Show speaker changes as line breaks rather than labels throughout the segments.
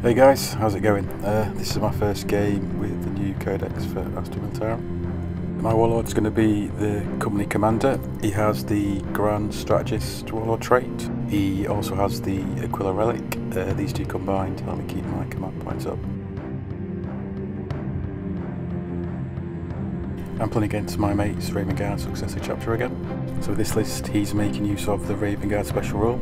Hey guys, how's it going? This is my first game with the new codex for Astra Militarum. My warlord's going to be the company commander. He has the Grand Strategist warlord trait. He also has the Aquila relic. These two combined help me keep my command points up. I'm playing against my mate's Raven Guard Successor Chapter again. So with this list he's making use of the Raven Guard special rule.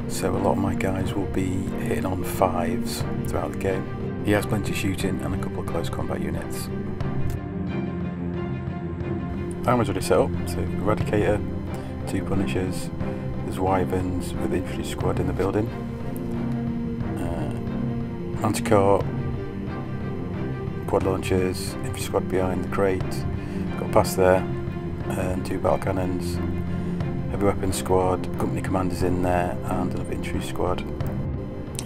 So a lot of my guys will be hitting on 5s throughout the game. He has plenty of shooting and a couple of close combat units. Armor's already set up, so Eradicator, 2 Punishers, there's Wyverns with the infantry squad in the building. Manticore, quad launchers, infantry squad behind the crate, got past there, and 2 battle cannons. Heavy weapons squad, company commanders in there, and another infantry squad.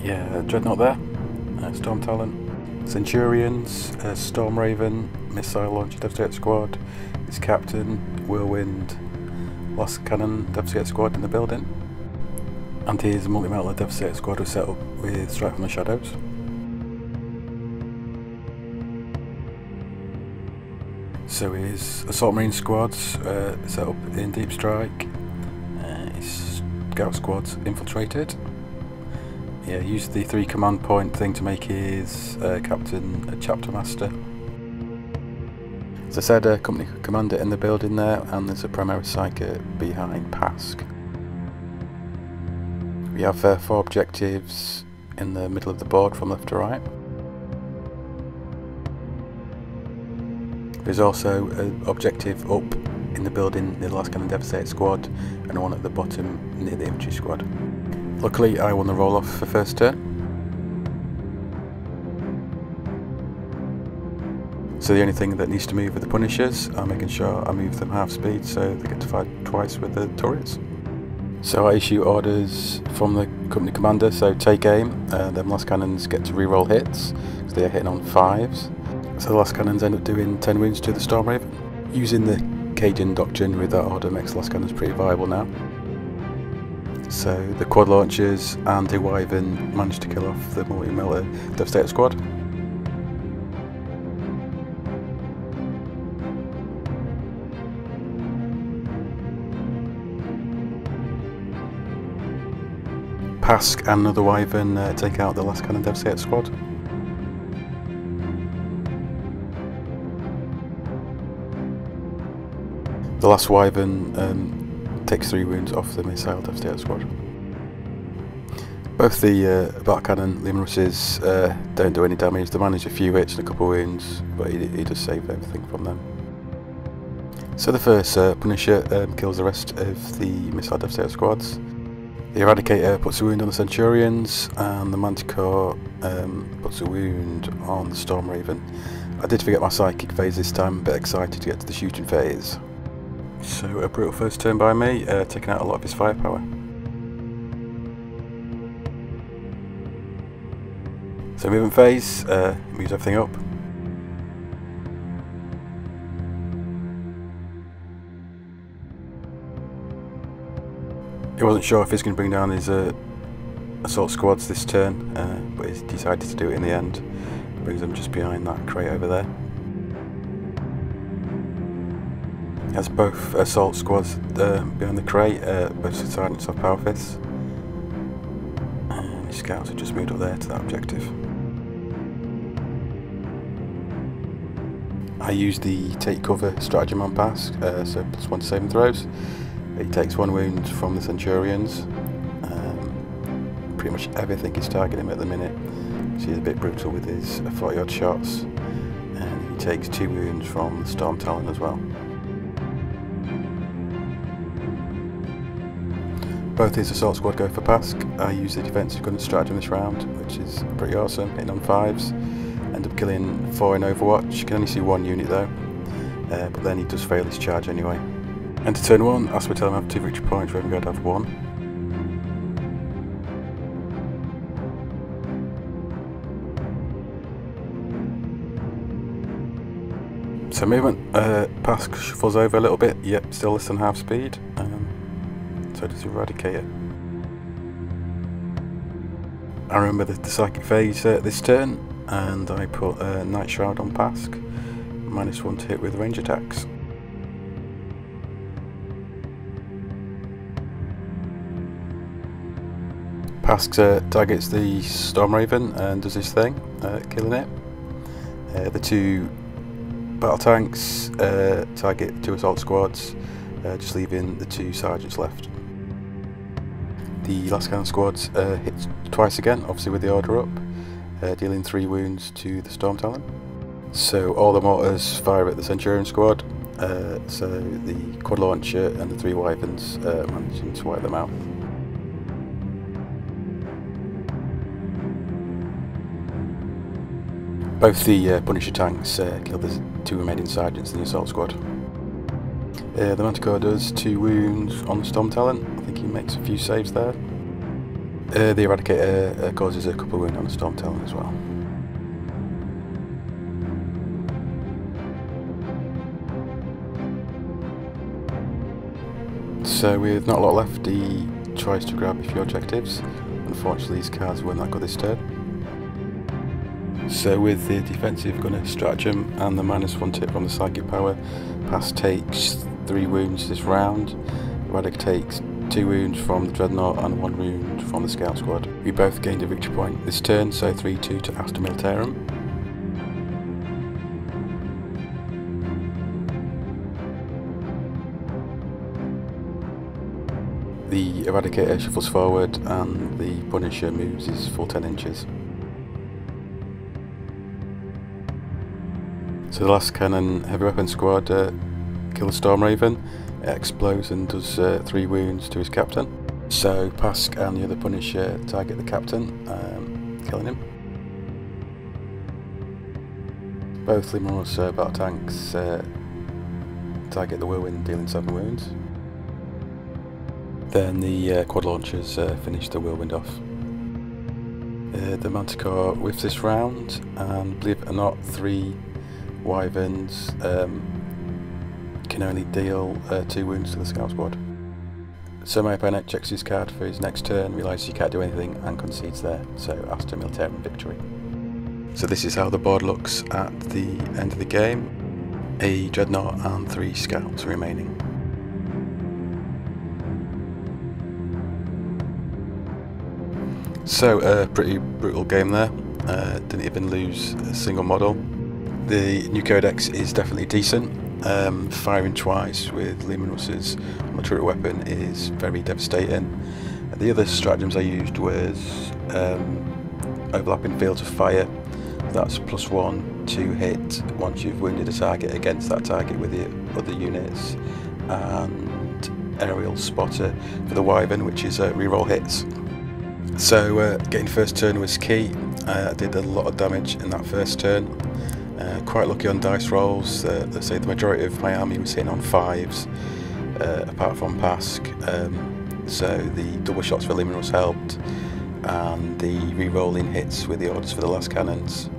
Yeah, Dreadnought there, Storm Talent, Centurions, Storm Raven, missile launcher Devastator squad, his captain, Whirlwind, Lost Cannon Devastator squad in the building, and his multi-metal Devastator squad was set up with Strike from the Shadows. So his Assault Marine squads set up in Deep Strike. His Scout squad's infiltrated. Yeah, used the 3 command point thing to make his captain a chapter master. As I said, a company commander in the building there, and there's a Primaris Psyker behind Pask. We have 4 objectives in the middle of the board from left to right. There's also an objective up in the building near the Last Cannon Devastator squad, and one at the bottom near the infantry squad. Luckily I won the roll off for first turn. So the only thing that needs to move are the Punishers. I'm making sure I move them half speed so they get to fight twice with the turrets. So I issue orders from the company commander, so take aim, then Last Cannons get to reroll hits, because they are hitting on 5s. So the Last Cannons end up doing 10 wounds to the Storm Raven. Using the Cajun doctrine with that order makes Last Cannons pretty viable now. So the quad launchers and the Wyvern managed to kill off the multi-melter Devastator squad. Pask and another Wyvern take out the Last Cannon Devastator squad. The last Wyvern takes 3 wounds off the missile Devastator squad. Both the battle cannon Lehman Russes don't do any damage. They manage a few hits and a couple of wounds, but he does save everything from them. So the first Punisher kills the rest of the missile Devastator squads. The Eradicator puts a wound on the Centurions, and the Manticore puts a wound on the Storm Raven. I did forget my psychic phase this time, a bit excited to get to the shooting phase. So a brutal first turn by me, taking out a lot of his firepower. So movement phase, moves everything up. He wasn't sure if he's going to bring down his assault squads this turn, but he's decided to do it in the end. Brings them just behind that crate over there. He has both assault squads behind the crate, both sergeants of power fists. And his scouts have just moved up there to that objective. I use the take cover stratagem on Pask, so +1 to saving throws. He takes 1 wound from the Centurions. Pretty much everything is targeting him at the minute, so he's a bit brutal with his 40 odd shots. And he takes 2 wounds from the Storm Talent as well. Both his assault squad go for Pask. I use the defensive gun stratagem this round, which is pretty awesome, hitting on 5s. End up killing 4 in Overwatch. You can only see 1 unit though, but then he does fail his charge anyway. Enter turn 1, Astra tell him I have 2 victory points, Raven Guard have 1. So movement, Pask shuffles over a little bit, yep, still less than half speed. So does Eradicator. I remember the psychic phase this turn, and I put Night Shroud on Pask, -1 to hit with range attacks. Pask targets the Storm Raven and does his thing, killing it. The 2 battle tanks target 2 assault squads, just leaving the 2 sergeants left. The last cannon squads hit twice again, obviously with the order up, dealing 3 wounds to the Storm Talon. So all the mortars fire at the Centurion squad, so the quad launcher and the 3 wyverns managing to wipe them out. Both the Punisher tanks killed the 2 remaining sergeants in the assault squad. The Manticore does 2 wounds on the Storm Talon. I think he makes a few saves there. The Eradicator causes a couple of wounds on the Storm Talon as well. So with not a lot left, he tries to grab a few objectives. Unfortunately his cards weren't that good this turn. So with the defensive gunner stratagem and the -1 tip from the psychic power, Pask takes 3 wounds this round. Radic takes 2 wounds from the Dreadnought and 1 wound from the Scout Squad. We both gained a victory point this turn, so 3-2 to Astra Militarum. The Eradicator shuffles forward and the Punisher moves his full 10 inches. So the last cannon heavy weapon squad kills the Storm Raven, it explodes and does 3 wounds to his captain. So Pask and the other Punisher target the captain, killing him. Both Limaros battle tanks target the Whirlwind, dealing 7 wounds. Then the quad launchers finish the Whirlwind off. The Manticore whiffs this round, and believe it or not, 3 Wyverns can only deal 2 wounds to the Scout Squad. So my opponent checks his card for his next turn, realises he can't do anything and concedes there, so Astra Militarum victory. So this is how the board looks at the end of the game. A Dreadnought and 3 Scouts remaining. So a pretty brutal game there, didn't even lose a single model. The new codex is definitely decent. Firing twice with Lehman Russ's on the turret weapon is very devastating. The other stratagems I used was overlapping fields of fire. That's +1 to hit once you've wounded a target against that target with the other units, and aerial spotter for the Wyvern, which is reroll hits. So getting first turn was key. I did a lot of damage in that first turn. Quite lucky on dice rolls. Let's say the majority of my army was hitting on 5s, apart from Pask. So the double shots for Limaros helped, and the re-rolling hits with the orders for the last cannons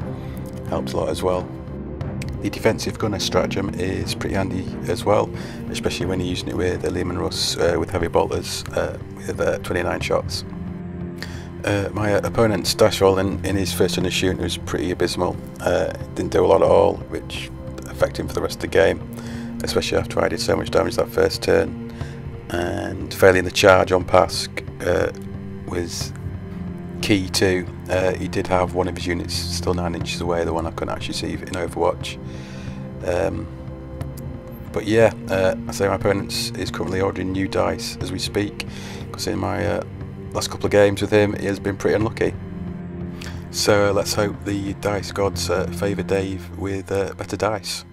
helped a lot as well. The defensive gunner stratagem is pretty handy as well, especially when you're using it with Lehman Russ with heavy bolters with 29 shots. My opponent's dice roll in his first turn of shooting was pretty abysmal. Didn't do a lot at all, which affected him for the rest of the game, especially after I did so much damage that first turn. And failing the charge on Pask was key too. He did have one of his units still 9 inches away, the one I couldn't actually see in Overwatch. But yeah, I say my opponent is currently ordering new dice as we speak, because in my last couple of games with him he has been pretty unlucky. So let's hope the dice gods favour Dave with better dice.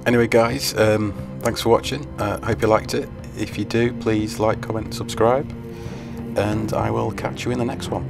Anyway guys, thanks for watching. I hope you liked it. If you do, please like, comment, subscribe, and I will catch you in the next one.